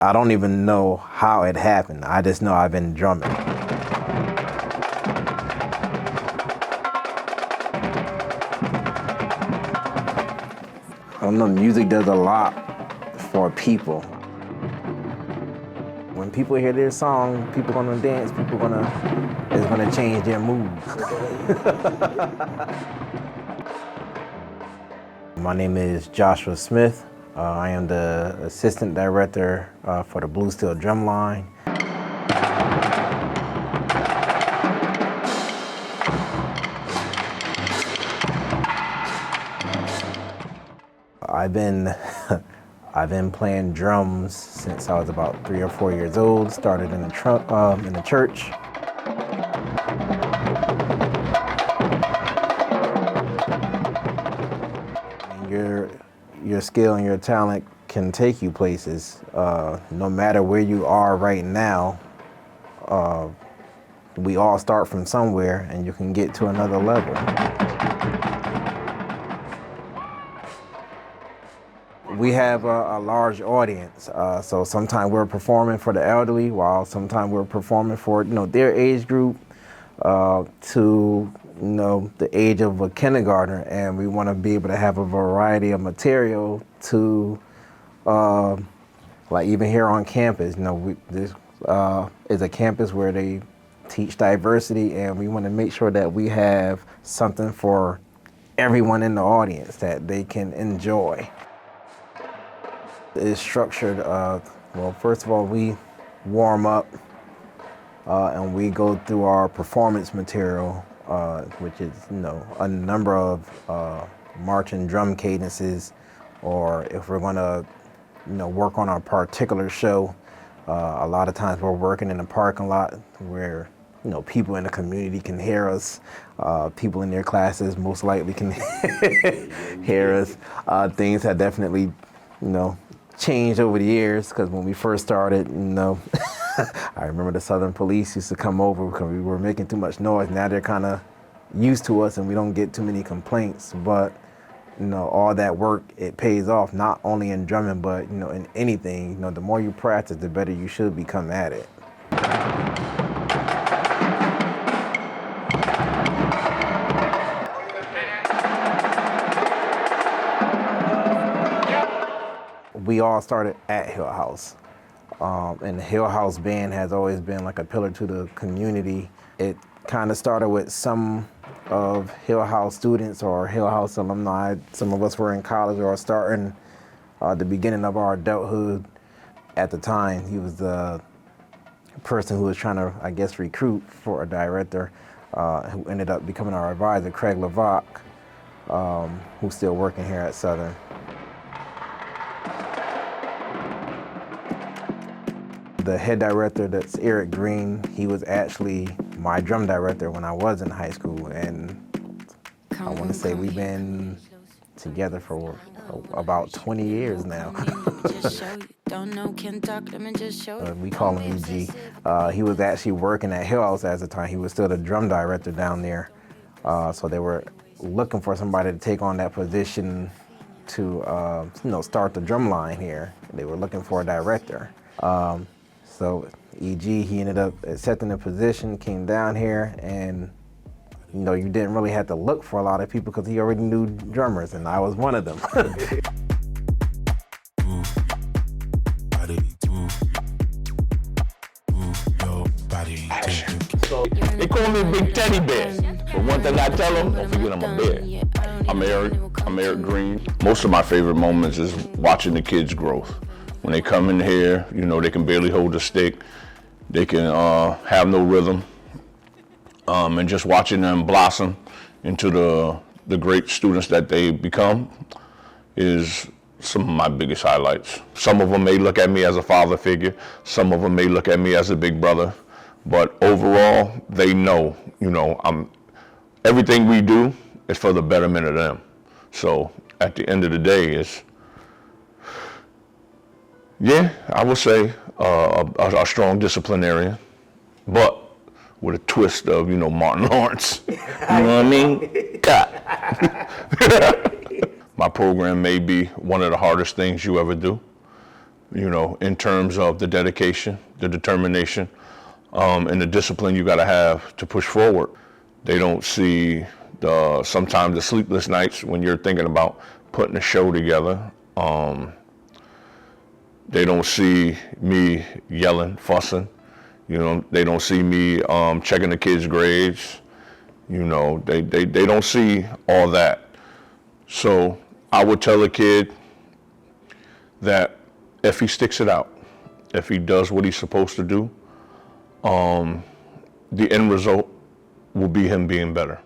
I don't even know how it happened. I just know I've been drumming. I don't know, music does a lot for people. When people hear their song, people gonna dance, it's gonna change their mood. My name is Joshua Smith. I am the assistant director for the Blue Steel Drumline. I've been playing drums since I was about 3 or 4 years old. Started in the church. Your skill and your talent can take you places. No matter where you are right now, we all start from somewhere, and you can get to another level. We have a large audience, so sometimes we're performing for the elderly, while sometimes we're performing for their age group to the age of a kindergartner, and we want to be able to have a variety of material to like even here on campus. This is a campus where they teach diversity, and we want to make sure that we have something for everyone in the audience that they can enjoy. It's structured, well, first of all, we warm up and we go through our performance material, which is, a number of march and drum cadences, or if we're gonna, work on a particular show, a lot of times we're working in a parking lot where, people in the community can hear us. People in their classes most likely can hear us. Things have definitely, changed over the years, because when we first started, I remember the Southern Police used to come over because we were making too much noise. Now they're kind of used to us and we don't get too many complaints, but all that work, it pays off, not only in drumming, but in anything. The more you practice, the better you should become at it. We all started at Hill House, and the Hill House band has always been like a pillar to the community. It kind of started with some of Hill House students or Hill House alumni. Some of us were in college or starting the beginning of our adulthood. At the time, he was the person who was trying to, I guess, recruit for a director, who ended up becoming our advisor, Craig Lavac, who's still working here at Southern. The head director, that's Eric Green, he was actually my drum director when I was in high school, and I want to say we've been together for about 20 years now. We call him EG. He was actually working at Hill House at the time. He was still the drum director down there. So they were looking for somebody to take on that position to start the drum line here. They were looking for a director. So EG, he ended up accepting the position, came down here, and you didn't really have to look for a lot of people because he already knew drummers, and I was one of them. So they call me Big Teddy Bear, but one thing I tell them, don't forget I'm a bear. I'm Eric Green. Most of my favorite moments is watching the kids' growth. When they come in here, they can barely hold a stick. They can have no rhythm. And just watching them blossom into the great students that they become is some of my biggest highlights. Some of them may look at me as a father figure. Some of them may look at me as a big brother. But overall, they know, everything we do is for the betterment of them. So at the end of the day, I would say a strong disciplinarian, but with a twist of, Martin Lawrence. You know what I mean? God. My program may be one of the hardest things you ever do, in terms of the dedication, the determination, and the discipline you got to have to push forward. They don't see sometimes the sleepless nights when you're thinking about putting a show together. They don't see me yelling, fussing. They don't see me checking the kids' grades. They don't see all that. So I would tell a kid that if he sticks it out, if he does what he's supposed to do, the end result will be him being better.